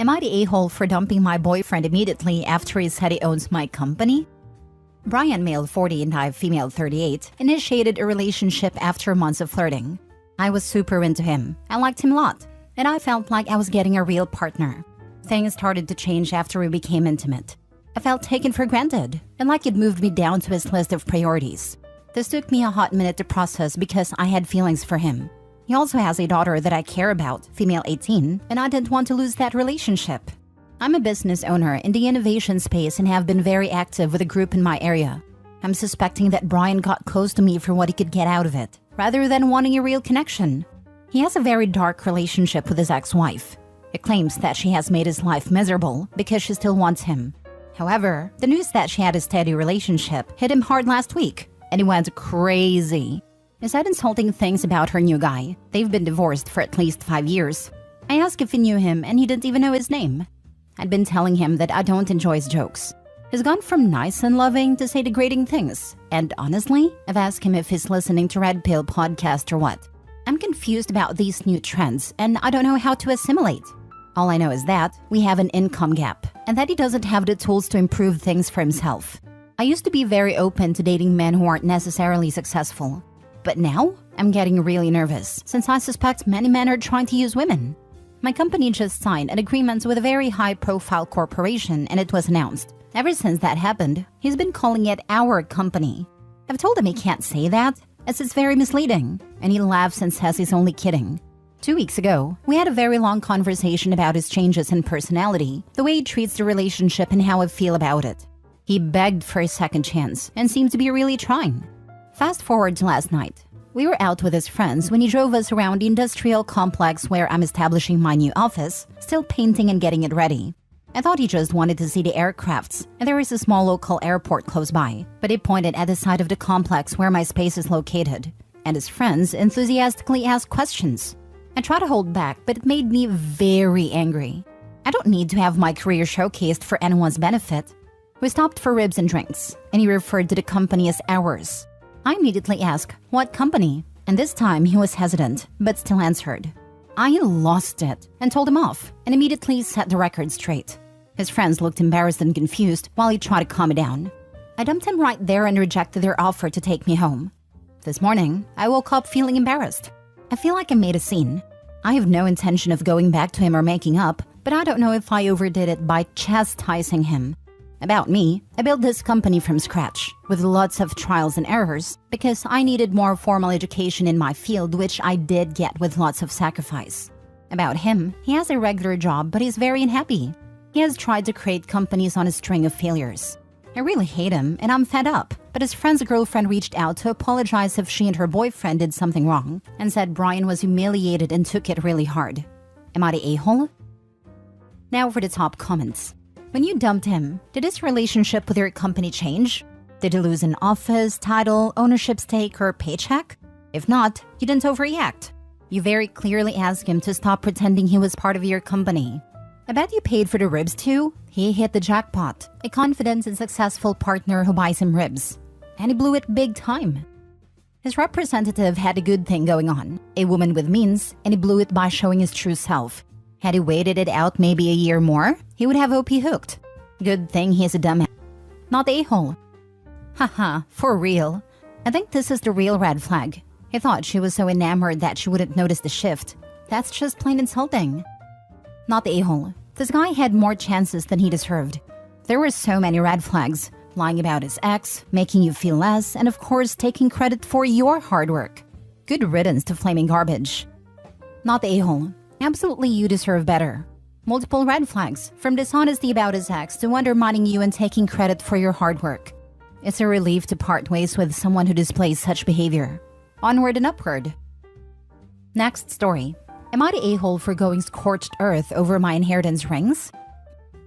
Am I the a-hole for dumping my boyfriend immediately after he said he owns my company? Brian, male 40 and I, female 38, initiated a relationship after months of flirting. I was super into him. I liked him a lot, and I felt like I was getting a real partner. Things started to change after we became intimate. I felt taken for granted, and like it moved me down to his list of priorities. This took me a hot minute to process because I had feelings for him. He also has a daughter that I care about, female 18, and I didn't want to lose that relationship. I'm a business owner in the innovation space and have been very active with a group in my area. I'm suspecting that Brian got close to me for what he could get out of it, rather than wanting a real connection. He has a very dark relationship with his ex-wife. It claims that she has made his life miserable because she still wants him. However, the news that she had a steady relationship hit him hard last week, and he went crazy. He said insulting things about her new guy. They've been divorced for at least 5 years. I asked if he knew him, and he didn't even know his name. I'd been telling him that I don't enjoy his jokes. He's gone from nice and loving to say degrading things. And honestly, I've asked him if he's listening to Red Pill podcast or what. I'm confused about these new trends, and I don't know how to assimilate. All I know is that we have an income gap, and that he doesn't have the tools to improve things for himself. I used to be very open to dating men who aren't necessarily successful. But now, I'm getting really nervous, since I suspect many men are trying to use women. My company just signed an agreement with a very high-profile corporation, and it was announced. Ever since that happened, he's been calling it our company. I've told him he can't say that, as it's very misleading, and he laughs and says he's only kidding. 2 weeks ago, we had a very long conversation about his changes in personality, the way he treats the relationship and how I feel about it. He begged for a second chance and seemed to be really trying. Fast forward to last night. We were out with his friends when he drove us around the industrial complex where I'm establishing my new office, still painting and getting it ready. I thought he just wanted to see the aircrafts, and there is a small local airport close by, but he pointed at the side of the complex where my space is located, and his friends enthusiastically asked questions. I tried to hold back, but it made me very angry. I don't need to have my career showcased for anyone's benefit. We stopped for ribs and drinks, and he referred to the company as ours. I immediately asked, what company? And this time he was hesitant, but still answered. I lost it and told him off, and immediately set the record straight. His friends looked embarrassed and confused while he tried to calm me down. I dumped him right there and rejected their offer to take me home. This morning, I woke up feeling embarrassed. I feel like I made a scene. I have no intention of going back to him or making up, but I don't know if I overdid it by chastising him. About me, I built this company from scratch, with lots of trials and errors, because I needed more formal education in my field, which I did get with lots of sacrifice. About him, he has a regular job, but he's very unhappy. He has tried to create companies on a string of failures. I really hate him, and I'm fed up, but his friend's girlfriend reached out to apologize if she and her boyfriend did something wrong, and said Brian was humiliated and took it really hard. Am I the a-hole? Now for the top comments. When you dumped him, did his relationship with your company change? Did he lose an office, title, ownership stake, or paycheck? If not, you didn't overreact. You very clearly asked him to stop pretending he was part of your company. I bet you paid for the ribs too. He hit the jackpot, a confident and successful partner who buys him ribs. And he blew it big time. His representative had a good thing going on, a woman with means, and he blew it by showing his true self. Had he waited it out maybe a year more, he would have OP hooked. Good thing he's a dumbass. Not the a-hole. Haha, for real. I think this is the real red flag. He thought she was so enamored that she wouldn't notice the shift. That's just plain insulting. Not the a-hole. This guy had more chances than he deserved. There were so many red flags. Lying about his ex, making you feel less, and of course taking credit for your hard work. Good riddance to flaming garbage. Not the a-hole. Absolutely, you deserve better. Multiple red flags, from dishonesty about his ex to undermining you and taking credit for your hard work. It's a relief to part ways with someone who displays such behavior. Onward and upward. Next story. Am I the a-hole for going scorched earth over my inheritance rings?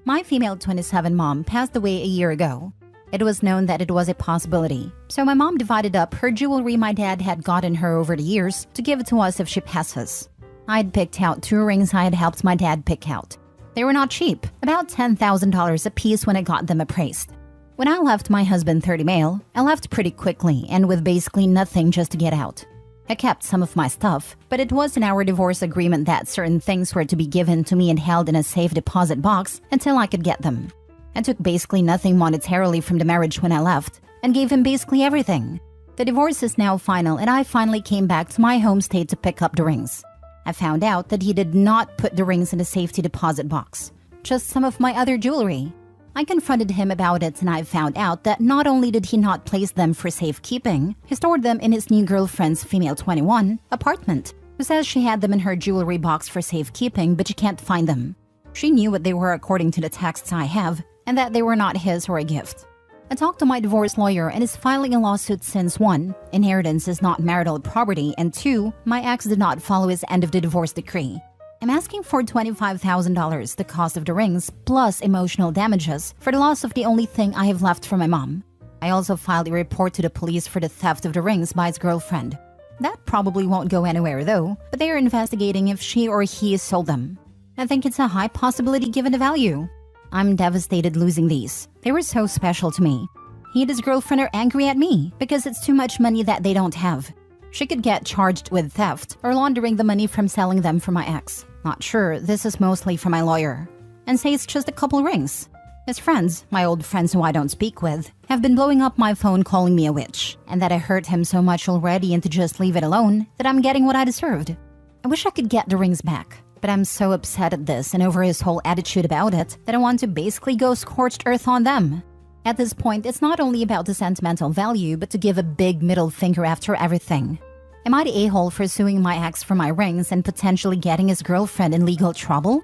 My female 27 mom passed away a year ago. It was known that it was a possibility, so my mom divided up her jewelry my dad had gotten her over the years to give it to us if she passes. I'd picked out 2 rings I had helped my dad pick out. They were not cheap, about $10,000 a piece when I got them appraised. When I left my husband 30 male, I left pretty quickly and with basically nothing just to get out. I kept some of my stuff, but it was in our divorce agreement that certain things were to be given to me and held in a safe deposit box until I could get them. I took basically nothing monetarily from the marriage when I left and gave him basically everything. The divorce is now final and I finally came back to my home state to pick up the rings. I found out that he did not put the rings in a safety deposit box, just some of my other jewelry. I confronted him about it and I found out that not only did he not place them for safekeeping, he stored them in his new girlfriend's female 21 apartment, who says she had them in her jewelry box for safekeeping but she can't find them. She knew what they were according to the texts I have and that they were not his or a gift. I talked to my divorce lawyer and is filing a lawsuit since 1. Inheritance is not marital property and 2. My ex did not follow his end of the divorce decree. I'm asking for $25,000, the cost of the rings, plus emotional damages for the loss of the only thing I have left from my mom. I also filed a report to the police for the theft of the rings by his girlfriend. That probably won't go anywhere though, but they are investigating if she or he sold them. I think it's a high possibility given the value. I'm devastated losing these. They were so special to me. He and his girlfriend are angry at me because it's too much money that they don't have. She could get charged with theft or laundering the money from selling them for my ex. Not sure, this is mostly from my lawyer. And say it's just a couple rings. His friends, my old friends who I don't speak with, have been blowing up my phone calling me a witch, and that I hurt him so much already and to just leave it alone that I'm getting what I deserved. I wish I could get the rings back, but I'm so upset at this and over his whole attitude about it that I want to basically go scorched earth on them. At this point, it's not only about the sentimental value, but to give a big middle finger after everything. Am I the a-hole for suing my ex for my rings and potentially getting his girlfriend in legal trouble?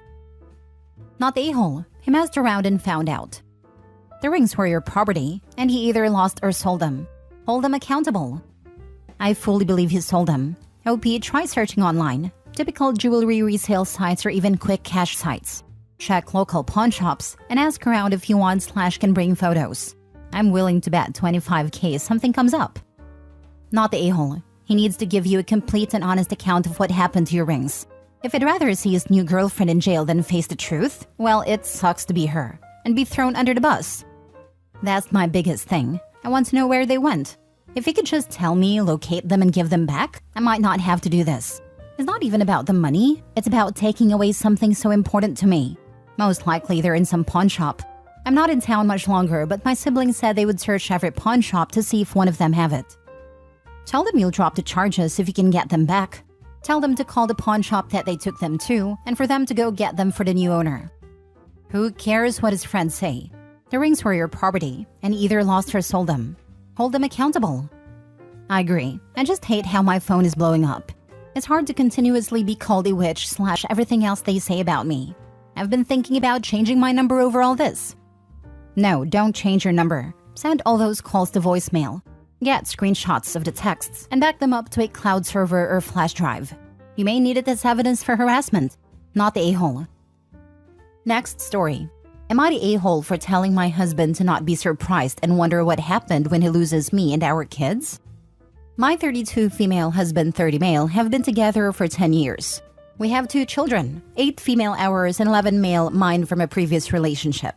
Not the a-hole. He messed around and found out. The rings were your property, and he either lost or sold them. Hold them accountable. I fully believe he sold them. OP, try searching online. Typical jewelry resale sites or even quick cash sites. Check local pawn shops and ask around if you want/can bring photos. I'm willing to bet $25K if something comes up. Not the a-hole. He needs to give you a complete and honest account of what happened to your rings. If he'd rather see his new girlfriend in jail than face the truth, well, it sucks to be her and be thrown under the bus. That's my biggest thing. I want to know where they went. If he could just tell me, locate them, and give them back, I might not have to do this. It's not even about the money. It's about taking away something so important to me. Most likely they're in some pawn shop. I'm not in town much longer, but my siblings said they would search every pawn shop to see if one of them have it. Tell them you'll drop the charges if you can get them back. Tell them to call the pawn shop that they took them to and for them to go get them for the new owner. Who cares what his friends say? The rings were your property and either lost or sold them. Hold them accountable. I agree. I just hate how my phone is blowing up. It's hard to continuously be called a witch/everything else they say about me. I've been thinking about changing my number over all this. No, don't change your number. Send all those calls to voicemail. Get screenshots of the texts and back them up to a cloud server or flash drive. You may need it as evidence for harassment, not the a-hole. Next story. Am I the a-hole for telling my husband to not be surprised and wonder what happened when he loses me and our kids? My 32 female husband, 30 male, have been together for 10 years. We have 2 children, 8 female ours and 11 male mine from a previous relationship.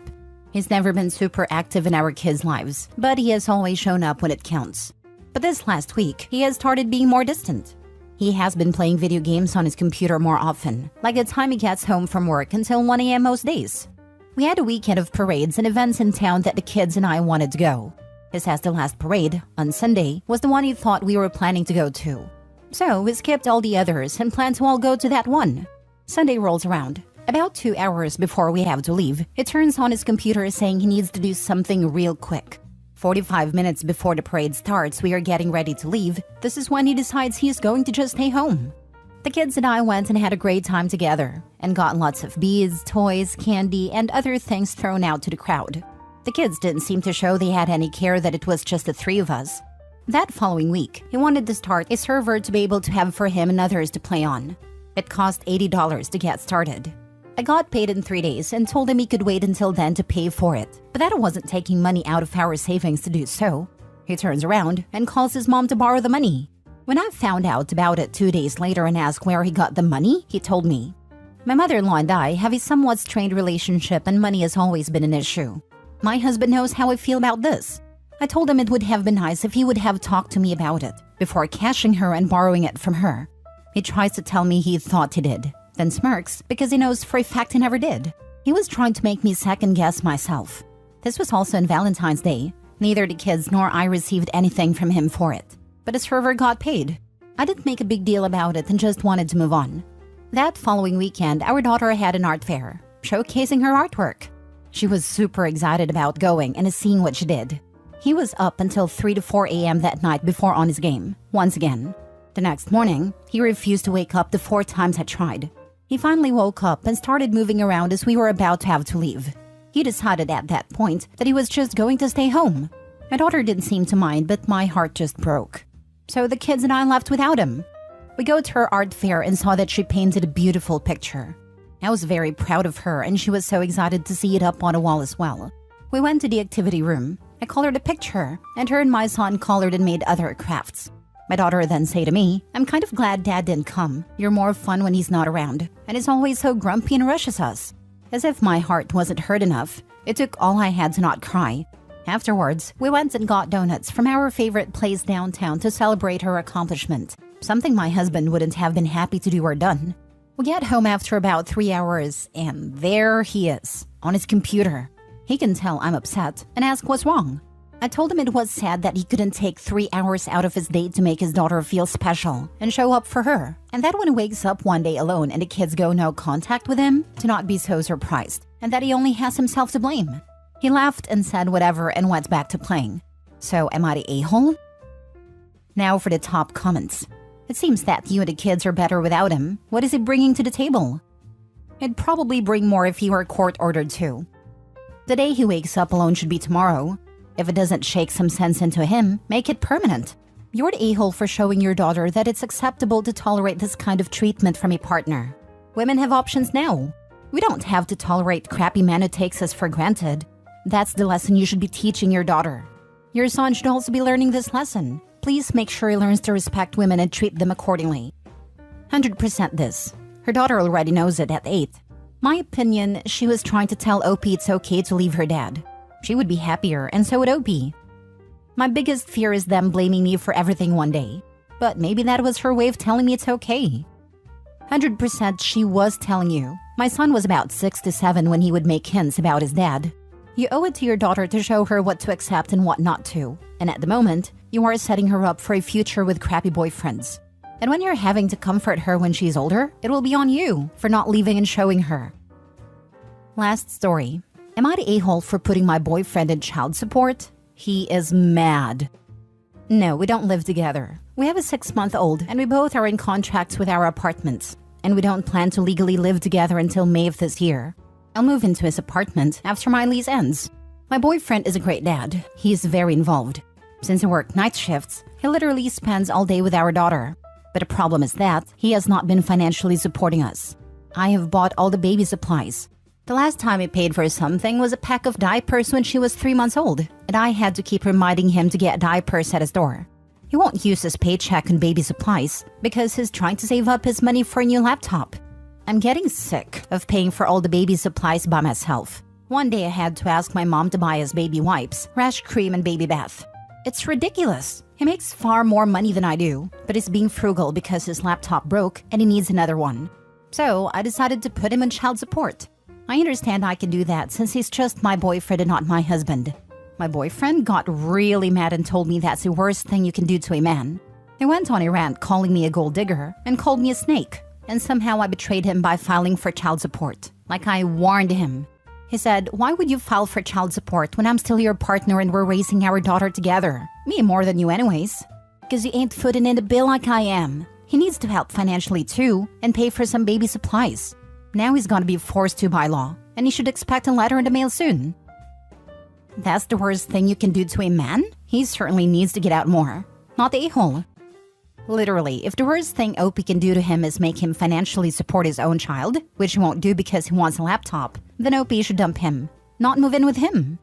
He's never been super active in our kids' lives, but he has always shown up when it counts. But this last week, he has started being more distant. He has been playing video games on his computer more often, like the time he gets home from work until 1 a.m. most days. We had a weekend of parades and events in town that the kids and I wanted to go. He says the last parade, on Sunday, was the one he thought we were planning to go to. So we skipped all the others and planned to all go to that one. Sunday rolls around. About 2 hours before we have to leave, he turns on his computer saying he needs to do something real quick. 45 minutes before the parade starts, we are getting ready to leave. This is when he decides he is going to just stay home. The kids and I went and had a great time together and got lots of beads, toys, candy, and other things thrown out to the crowd. The kids didn't seem to show they had any care that it was just the 3 of us. That following week, he wanted to start a server to be able to have for him and others to play on. It cost $80 to get started. I got paid in 3 days and told him he could wait until then to pay for it, but that wasn't taking money out of our savings to do so. He turns around and calls his mom to borrow the money. When I found out about it 2 days later and asked where he got the money, he told me. My mother-in-law and I have a somewhat strained relationship and money has always been an issue. My husband knows how I feel about this. I told him it would have been nice if he would have talked to me about it before cashing her and borrowing it from her. He tries to tell me he thought he did, then smirks because he knows for a fact he never did. He was trying to make me second-guess myself. This was also on Valentine's Day. Neither the kids nor I received anything from him for it. But his server got paid. I didn't make a big deal about it and just wanted to move on. That following weekend, our daughter had an art fair, showcasing her artwork. She was super excited about going and seeing what she did. He was up until 3 to 4 a.m. that night before on his game, once again. The next morning, he refused to wake up the 4 times I tried. He finally woke up and started moving around as we were about to have to leave. He decided at that point that he was just going to stay home. My daughter didn't seem to mind, but my heart just broke. So the kids and I left without him. We go to her art fair and saw that she painted a beautiful picture. I was very proud of her and she was so excited to see it up on a wall as well. We went to the activity room. I colored a picture, and her and my son colored and made other crafts. My daughter then said to me, "I'm kind of glad Dad didn't come. You're more fun when he's not around, and he's always so grumpy and rushes us." As if my heart wasn't hurt enough, it took all I had to not cry. Afterwards, we went and got donuts from our favorite place downtown to celebrate her accomplishment, something my husband wouldn't have been happy to do or done. We get home after about 3 hours, and there he is, on his computer. He can tell I'm upset and ask what's wrong. I told him it was sad that he couldn't take 3 hours out of his day to make his daughter feel special and show up for her, and that when he wakes up one day alone and the kids go no contact with him, to not be so surprised, and that he only has himself to blame. He laughed and said whatever and went back to playing. So am I the a-hole? Now for the top comments. It seems that you and the kids are better without him. What is he bringing to the table? He'd probably bring more if he were court-ordered too. The day he wakes up alone should be tomorrow. If it doesn't shake some sense into him, make it permanent. You're the a-hole for showing your daughter that it's acceptable to tolerate this kind of treatment from a partner. Women have options now. We don't have to tolerate crappy man who takes us for granted. That's the lesson you should be teaching your daughter. Your son should also be learning this lesson. Please make sure he learns to respect women and treat them accordingly. 100% this. Her daughter already knows it at 8. My opinion, she was trying to tell Opie it's okay to leave her dad. She would be happier, and so would Opie. My biggest fear is them blaming me for everything one day. But maybe that was her way of telling me it's okay. 100% she was telling you. My son was about 6 to 7 when he would make hints about his dad. You owe it to your daughter to show her what to accept and what not to. And at the moment, you are setting her up for a future with crappy boyfriends. And when you're having to comfort her when she's older, it will be on you for not leaving and showing her. Last story. Am I the a-hole for putting my boyfriend in child support? He is mad. No, we don't live together. We have a 6-month-old and we both are in contracts with our apartments. And we don't plan to legally live together until May of this year. I'll move into his apartment after my lease ends. My boyfriend is a great dad. He is very involved. Since I work night shifts, he literally spends all day with our daughter. But the problem is that he has not been financially supporting us. I have bought all the baby supplies. The last time he paid for something was a pack of diapers when she was 3 months old, and I had to keep reminding him to get diapers at his door. He won't use his paycheck on baby supplies because he's trying to save up his money for a new laptop. I'm getting sick of paying for all the baby supplies by myself. One day I had to ask my mom to buy us baby wipes, rash cream, and baby bath. It's ridiculous. He makes far more money than I do, but he's being frugal because his laptop broke and he needs another one. So I decided to put him on child support. I understand I can do that since he's just my boyfriend and not my husband. My boyfriend got really mad and told me that's the worst thing you can do to a man. He went on a rant calling me a gold digger and called me a snake. And somehow I betrayed him by filing for child support, like I warned him. He said, "Why would you file for child support when I'm still your partner and we're raising our daughter together? Me more than you anyways. Because you ain't footing in the bill like I am. He needs to help financially too and pay for some baby supplies. Now he's gonna be forced to by law, and he should expect a letter in the mail soon." That's the worst thing you can do to a man? He certainly needs to get out more. Not the a-hole. Literally, if the worst thing Opie can do to him is make him financially support his own child, which he won't do because he wants a laptop, then Opie should dump him, not move in with him.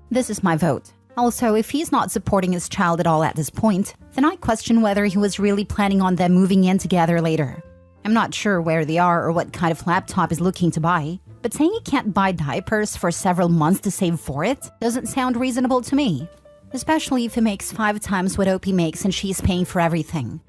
This is my vote. Also, if he's not supporting his child at all at this point, then I question whether he was really planning on them moving in together later. I'm not sure where they are or what kind of laptop he's looking to buy, but saying he can't buy diapers for several months to save for it doesn't sound reasonable to me. especially if he makes 5 times what OP makes and she's paying for everything.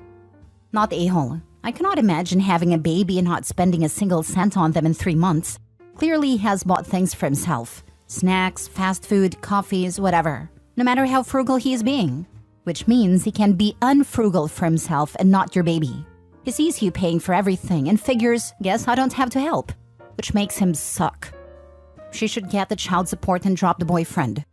Not a-hole. I cannot imagine having a baby and not spending a single cent on them in 3 months. Clearly he has bought things for himself. Snacks, fast food, coffees, whatever. No matter how frugal he is being. Which means he can be unfrugal for himself and not your baby. He sees you paying for everything and figures, guess I don't have to help. Which makes him suck. She should get the child support and drop the boyfriend.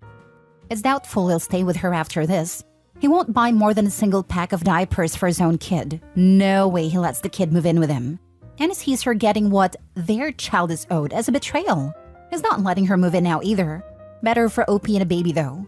It's doubtful he'll stay with her after this. He won't buy more than a single pack of diapers for his own kid. No way he lets the kid move in with him. And he sees her getting what their child is owed as a betrayal. He's not letting her move in now either. Better for OP and a baby though.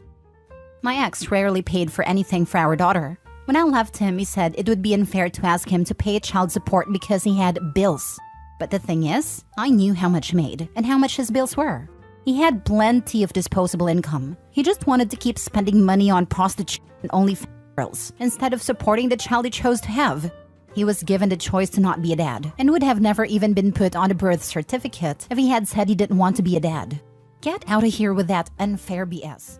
My ex rarely paid for anything for our daughter. When I left him, he said it would be unfair to ask him to pay child support because he had bills. But the thing is, I knew how much he made and how much his bills were. He had plenty of disposable income. He just wanted to keep spending money on prostitution and OnlyFans girls instead of supporting the child he chose to have. He was given the choice to not be a dad and would have never even been put on a birth certificate if he had said he didn't want to be a dad. Get out of here with that unfair BS.